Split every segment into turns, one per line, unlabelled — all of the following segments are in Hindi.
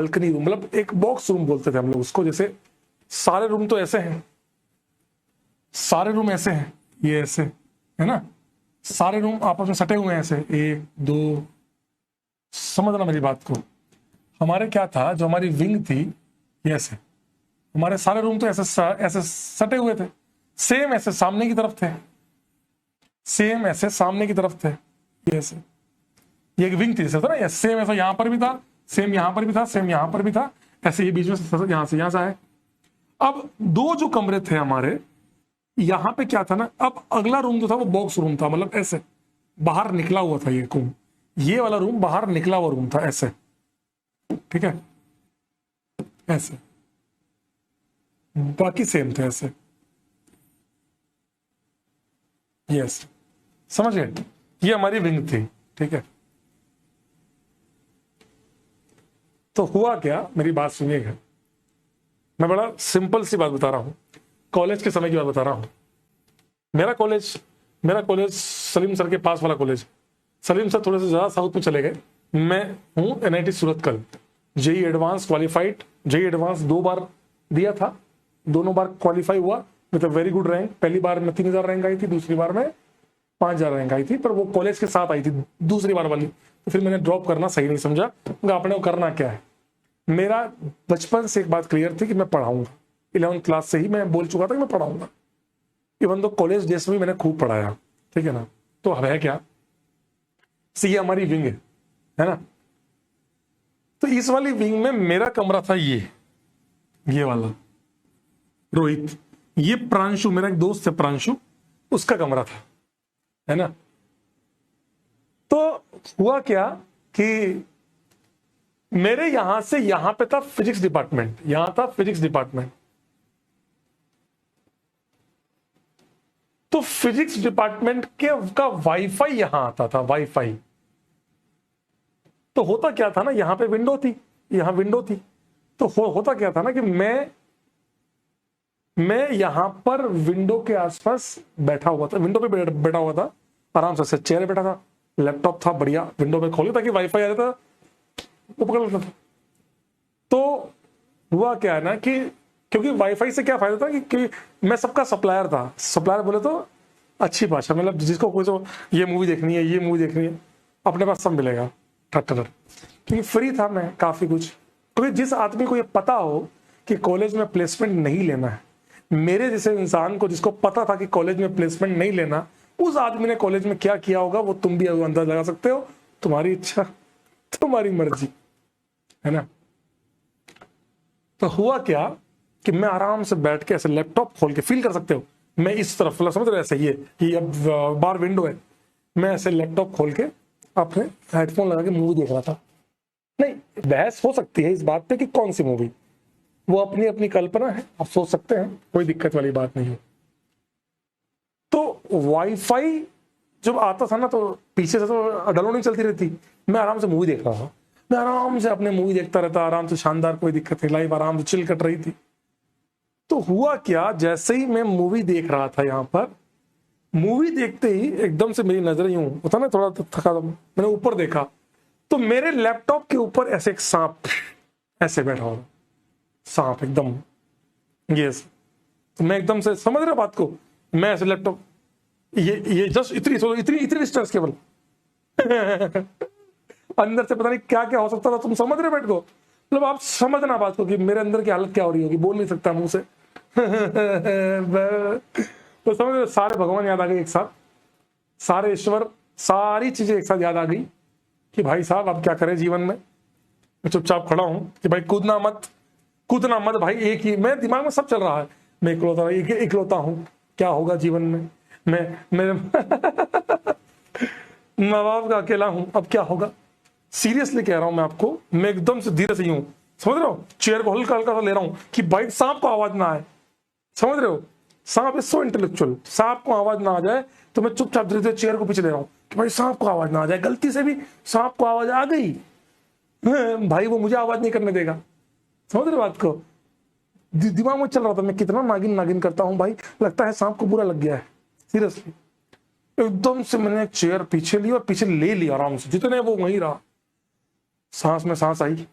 बालकनी रूम, मतलब एक बॉक्स रूम बोलते थे हम लोग उसको। जैसे सारे रूम तो ऐसे हैं, सारे रूम ऐसे हैं, ये ऐसे है ना, सारे रूम आपस में सटे हुए हैं ऐसे, एक दो, समझना मेरी बात को। हमारे क्या था, जो हमारी विंग थी ये ऐसे, हमारे सारे रूम तो ऐसे ऐसे सटे हुए थे, सेम ऐसे सामने की तरफ थे, सेम ऐसे सामने की तरफ थे, ये ऐसे, ये एक विंग थी जैसे था ना, सेम ऐसा यहाँ पर भी था, सेम यहाँ पर भी था, सेम यहाँ पर भी था, ऐसे ये बीच में यहाँ से यहाँ से आए। अब दो जो कमरे थे हमारे, यहाँ पे क्या था ना, अब अगला रूम जो था वो बॉक्स रूम था, मतलब ऐसे बाहर निकला हुआ था ये रूम, ये वाला रूम बाहर निकला हुआ रूम था ऐसे, ठीक है, ऐसे, बाकी सेम थे ऐसे, यस, समझ गए, ये हमारी विंग थी, ठीक है। तो हुआ क्या, मेरी बात सुनिएगा, मैं बड़ा सिंपल सी बात बता रहा हूं, कॉलेज के समय की बात बता रहा हूं। मेरा कॉलेज सलीम सर के पास वाला कॉलेज, सलीम सर थोड़े से ज्यादा साउथ में चले गए, मैं हूं NIT Surathkal, JEE advance qualified, JEE advance 2 बार दिया था, दोनों बार क्वालिफाई हुआ विद वेरी गुड रैंक। पहली बार में 3000 रैंक आई थी, दूसरी बार में 5000 रैंक आई थी, पर वो कॉलेज के साथ आई थी दूसरी बार वाली, तो फिर मैंने ड्रॉप करना सही नहीं समझा, आपने वो करना क्या है। मेरा बचपन से एक बात क्लियर थी कि मैं पढ़ाऊंगा, 11th क्लास से ही मैं बोल चुका था कि मैं पढ़ाऊंगा, इवन तो कॉलेज डेज में भी मैंने खूब पढ़ाया, ठीक है ना। तो अब है क्या, ये हमारी विंग है ना, तो इस वाली विंग में मेरा कमरा था ये वाला, रोहित, ये प्रांशु, मेरा एक दोस्त है प्रांशु, उसका कमरा था, है ना। तो हुआ क्या कि मेरे यहां से यहां पे था फिजिक्स डिपार्टमेंट, यहां था फिजिक्स डिपार्टमेंट, तो फिजिक्स डिपार्टमेंट के का वाईफाई यहां आता था, वाईफाई। तो होता क्या था ना, यहां पे विंडो थी, यहां विंडो थी, तो होता क्या था ना कि मैं यहां पर विंडो के आसपास बैठा हुआ था, विंडो पे बैठा हुआ था, आराम से चेयर पे बैठा था, लैपटॉप था बढ़िया, विंडो पे खोले ताकि वाईफाई आ रहा था वो पकड़ लेता था। तो हुआ क्या है ना कि क्योंकि वाईफाई से क्या फायदा था कि मैं सबका सप्लायर था, सप्लायर बोले तो अच्छी भाषा, मतलब जिसको कोई तो ये मूवी देखनी है, ये मूवी देखनी है, अपने पास सब मिलेगा, क्योंकि फ्री था मैं काफी कुछ। क्योंकि जिस आदमी को ये पता हो कि कॉलेज में प्लेसमेंट नहीं लेना है, मेरे जैसे इंसान को जिसको पता था कि कॉलेज में प्लेसमेंट नहीं लेना, उस आदमी ने कॉलेज में क्या किया होगा वो तुम भी अंदाज लगा सकते हो, तुम्हारी इच्छा तुम्हारी मर्जी, है ना। तो हुआ क्या कि मैं आराम से बैठ के ऐसे लैपटॉप खोल के, फील कर सकते हो, मैं इस तरफ समझ रहे हो, ऐसे ये अब बाहर विंडो है, मैं ऐसे लैपटॉप खोल के अपने हेडफोन लगा के मूवी देख रहा था। नहीं, बहस हो सकती है इस बात पे कि कौन सी मूवी, वो अपनी अपनी कल्पना है, आप सोच सकते हैं, कोई दिक्कत वाली बात नहीं है। तो वाईफाई जब आता था ना, तो पीछे से तो डाउनलोडिंग चलती रहती, मैं आराम से मूवी देख रहा था, मैं आराम से अपने मूवी देखता रहता, आराम से, शानदार, कोई दिक्कत नहीं, लाइफ आराम से चिल कट रही थी। तो हुआ क्या, जैसे ही मैं मूवी देख रहा था, यहां पर मूवी देखते ही एकदम से मेरी नजर यूं होता ना, थोड़ा थका था, मैंने ऊपर देखा, तो मेरे लैपटॉप के ऊपर ऐसे एक सांप ऐसे बैठा हुआ, सांप एकदम, यस। तो मैं एकदम से समझ रहा बात को, मैं ऐसे लैपटॉप, ये जस्ट इतनी डिस्टेंस केवल अंदर से पता नहीं क्या क्या हो सकता था, तुम समझ रहे बैठ को, मतलब आप समझना बात को कि मेरे अंदर की हालत क्या हो रही होगी, बोल नहीं सकता मुंह से तो समझ रहे, सारे भगवान याद आ गए एक साथ, सारे ईश्वर, सारी चीजें एक साथ याद आ गई कि भाई साहब अब क्या करें जीवन में। मैं चुपचाप खड़ा हूं कि भाई कूदना मत भाई, एक ही, मैं दिमाग में सब चल रहा है, मैं इकलौता हूं, क्या होगा जीवन में, मैं माँ बाप का अकेला हूं, अब क्या होगा। सीरियसली कह रहा हूं मैं आपको, मैं एकदम से धीरे से यूं, समझ रहे हो, चेयर को हल्का हल्का सा ले रहा हूं कि भाई सांप को आवाज ना आए, समझ रहे हो, सांप इज सो इंटेलेक्चुअल, सांप को आवाज ना आ जाए, तो मैं चुपचाप धीरे धीरे चेयर को पीछे ले रहा हूं कि भाई सांप को आवाज ना आ जाए, गलती से भी सांप को आवाज आ गई भाई वो मुझे आवाज नहीं करने देगा, समझ रहे बात को। दिमाग में चल रहा था मैं कितना नागिन करता हूं भाई, लगता है सांप को बुरा लग गया है, सीरियसली। एकदम से मैंने चेयर पीछे ली और पीछे ले लिया आराम से, जितने वो वहीं रहा, सांस में सांस आई,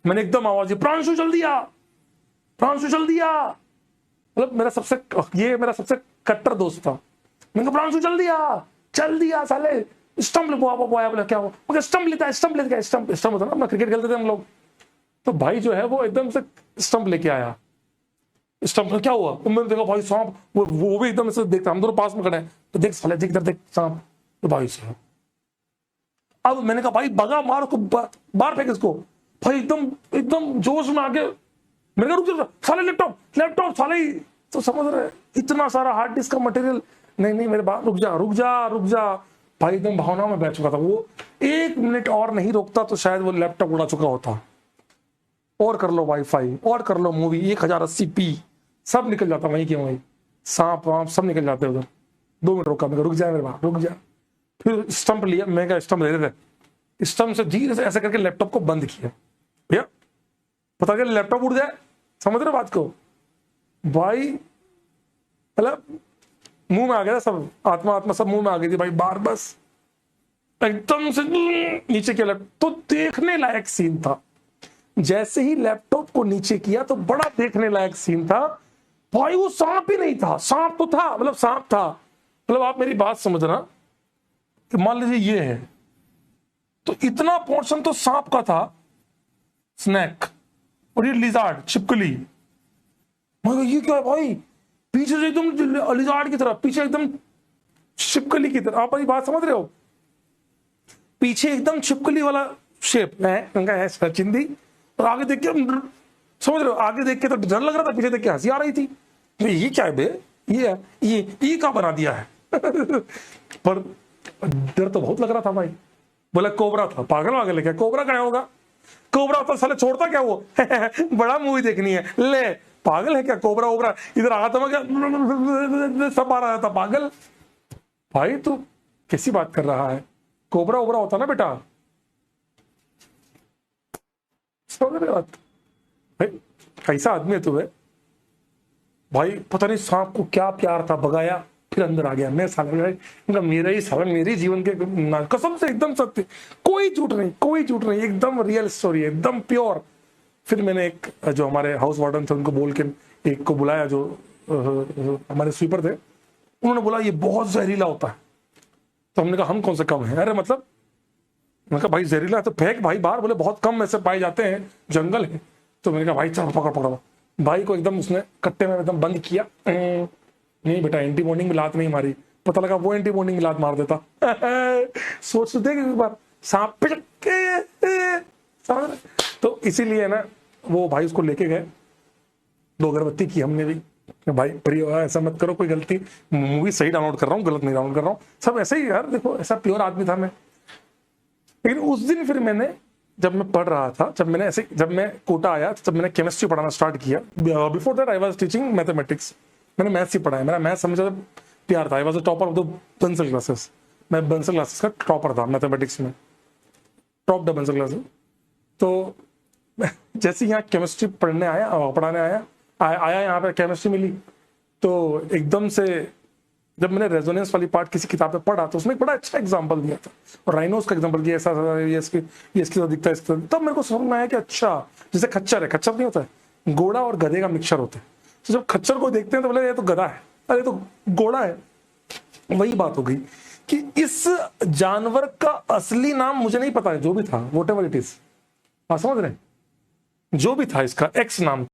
मैंने एकदम आवाज दी, प्रांशु चल दिया, प्रांशु चल दिया। मतलब मेरा सबसे कट्टर दोस्त था। मैंने कहा प्रांशु चल दिया साले, स्टंप बोला क्या हो, मगर स्टंप लेता है, स्टंप होता ना, अपना क्रिकेट खेलते थे हम लोग। तो भाई जो है वो एकदम से स्टंप लेके आया। स्टंप में क्या हुआ, तो मैंने देखा भाई सांप, वो भी एकदम से देखता, हम दोनों पास में खड़े हैं, तो देख साले, देख इधर देख सांप। तो भाई साहब, अब मैंने कहा भाई भगा, मार उसको, बाहर फेंक इसको। भाई एकदम जोश में आके मैंने कहा रुक जा साले, लैपटॉप साले। तो समझ रहे, इतना सारा हार्ड डिस्क का मटेरियल, नहीं मेरे बात, रुक जा। भाई एकदम भावनाओं में बैठ चुका था वो। 1 मिनट और नहीं रोकता तो शायद वो लैपटॉप उड़ा चुका होता। और कर लो वाईफाई, और कर लो मूवी 1080p, सब निकल जाता वहीं के वहीं, सांप वाप सब निकल जाते उधर। 2 मिनट रोका, मैं रुक जा मेरे बाप, रुक जा। फिर स्टंप लिया, मैं क्या स्टंप ले रहे थे, स्टंप से धीरे से ऐसे करके लैपटॉप को बंद किया। भैया पता क्या, लैपटॉप उड़ जाए, समझ रहे बात को भाई, मतलब मुंह में आ गया सब, आत्मा सब मुंह में आ गई थी भाई, बार बस एकदम से नीचे किया लैपटॉप। तो देखने लायक सीन था, जैसे ही लैपटॉप को नीचे किया तो बड़ा देखने लायक सीन था भाई। वो सांप ही नहीं था, सांप तो था, मतलब सांप था, मतलब आप मेरी बात समझना कि मान लीजिए ये है, तो इतना पोर्शन तो सांप का था, स्नैक, और ये लिजार्ड, छिपकली। मैं ये क्या है भाई, पीछे से एकदम लिजार्ड की तरह, पीछे एकदम छिपकली की तरह। आप मेरी बात समझ रहे हो, पीछे एकदम छिपकली वाला शेप है चिंदी, और आगे देख के समझ रहे हो, आगे देख के तो डर लग रहा था, पीछे देख के हंसी आ रही थी। ये क्या है बे, ये क्या बना दिया है पर डर तो बहुत लग रहा था भाई। बोला कोबरा था, पागल है क्या, कोबरा क्या होगा, कोबरा तो साले छोड़ता क्या वो बड़ा मूवी देखनी है, ले पागल है क्या, कोबरा ओबरा इधर आता मैं क्या सब आ रहा था, पागल भाई तू कैसी बात कर रहा है, कोबरा ओबरा होता ना बेटा। समझ रहे बात भाई, कैसा आदमी है तू भाई, पता नहीं सांप को क्या प्यार था, भगाया, फिर अंदर आ गया। मैं साला मेरा ही साला, मेरे जीवन के कसम से एकदम सत्य, कोई झूठ नहीं, एकदम रियल स्टोरी है, एकदम प्योर। फिर मैंने एक जो हमारे हाउस वार्डन थे उनको बोल के एक को बुलाया, जो हमारे स्वीपर थे, उन्होंने बोला ये बहुत जहरीला होता है। तो हमने कहा हम कौन से कम है, अरे मतलब मैंने कहा भाई जहरीला है तो फेंक भाई बाहर, बोले बहुत कम ऐसे पाए जाते हैं, जंगल है। तो मैंने कहा भाई चलो पकड़ भाई को एकदम उसने कट्टे में एकदम बंद किया। नहीं बेटा एंटी बॉन्डिंग में लात नहीं मारी, पता लगा वो एंटी बॉन्डिंग में लात मार देता सोच देख एक बार सांप तो इसीलिए ना वो भाई उसको लेके गए, 2 अगरबत्ती की हमने भी, भाई परिवार ऐसा मत करो, कोई गलती, मूवी सही डाउनलोड कर रहा हूँ, गलत नहीं डाउनलोड कर रहा हूँ, सब ऐसे ही यार, देखो ऐसा प्योर आदमी था मैं। लेकिन उस दिन फिर मैंने, जब मैं पढ़ रहा था, जब मैं कोटा आया तब मैंने केमिस्ट्री पढ़ाना स्टार्ट किया। Before that I was teaching mathematics, मैंने मैथ्स ही पढ़ा है, मेरा मैथ्स समझ प्यार था। I was a topper of the Bansal classes, मैं बंसल क्लासेस का टॉपर था मैथमेटिक्स में, टॉप द बंसल क्लासेस। तो जैसे यहाँ केमिस्ट्री पढ़ाने आया यहाँ पे केमिस्ट्री मिली, तो एकदम से जब मैंने रेजोनेंस वाली पार्ट किसी किताब में पढ़ा तो उसमें एक बड़ा अच्छा एग्जांपल दिया था, और राइनोस का एग्जांपल दिया, ऐसा ये इसकी तरह दिखता है, तब मेरे को समझ में आया कि अच्छा, जैसे खच्चर नहीं होता है, घोड़ा और गधे का मिक्सचर होता है, तो जब खच्चर को देखते हैं तो बोले ये तो गधा है, अरे तो घोड़ा है। वही बात हो गई कि इस जानवर का असली नाम मुझे नहीं पता है, जो भी था वॉट एवर इट इज, समझ रहे, जो भी था इसका एक्स नाम